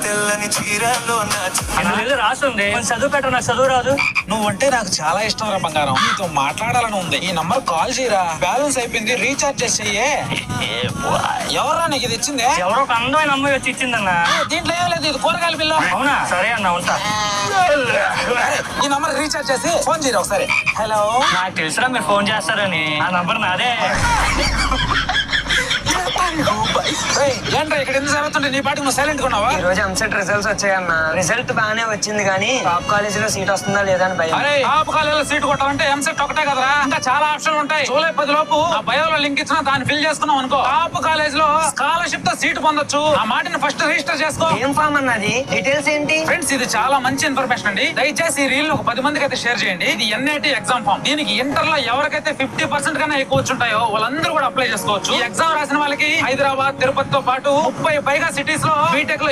తెల్లని చీరలో రాస్తుంది చదువు పెట్ట నాకు చదువు రాదు. నువ్వంటే నాకు చాలా ఇష్టం రా బంగారం. నీతో మాట్లాడాలని ఉంది. ఈ నంబర్ కాల్ చేయరా. బ్యాలెన్స్ అయిపోయింది, రీఛార్జ్ చేసేయే. ఎవర్రా నీకు ఇది ఇచ్చింది? ఎవరో ఒక అందమైన అమ్మాయి వచ్చి ఇచ్చిందన్నా. దీంట్లో ఏం లేదు, ఇది కూరగాయల బిల్లు. అవునా? సరే అన్న ఉంటా. ఈ నంబర్ రీఛార్జ్ చేసి ఫోన్ చేయరా ఒకసారి. హలో, నాకు తెలుసురా మీరు ఫోన్ చేస్తారని. ఆ నంబర్ నాదే. ఏంట్రా ఇక్కడ ఎందుకు జరుగుతుంటే నీ పాటికి నువ్వు సైలెంట్ ఉన్నావా? ఈ రోజు ఎంసెట్ రిజల్ట్స్ వచ్చాయన్న. రిజల్ట్ బాగానే వచ్చింది కానీ టాప్ కాలేజ్ లో సీట్ వస్తుందా లేదా అని భయం. అరే టాప్ కాలేజీలో సీట్ కొట్టాలంటే ఎంసెట్ ఒకటే కదరా, ఇంకా చాలా ఆప్షన్లు ఉంటాయి. జూలై 10 లోపు ఆ బయోలో లింక్ ఇచ్చినా దాన్ని ఫిల్ చేసుకున్నాం అనుకో, టాప్ కాలేజ్ లో స్కాలర్షిప్ తో సీట్ పొందొచ్చు. ఆ మాటని ఫస్ట్ రిజిస్టర్ చేసుకో. ఏం ఫామ్ అన్నది? డీటెయిల్స్ ఏంటి? ఫ్రెండ్స్, ఇది చాలా మంచి ఇన్ఫర్మేషన్ అండి. దయచేసి ఈ రీల్ ఒక 10 మందికి అయితే షేర్ చేయండి. ఇది NIT ఎగ్జామ్ ఫామ్. దీనికి ఇంటర్ లో ఎవరికైతే 50% కన్నా ఎక్కువ వచ్చుంటాయో వాళ్ళందరూ కూడా అప్లై చేసుకోవచ్చు. ఈ ఎగ్జామ్ రాసిన వాళ్ళకి హైదరాబాద్, తిరుపతితో పాటు 30 పైగా సిటీస్ లో బీటెక్ లో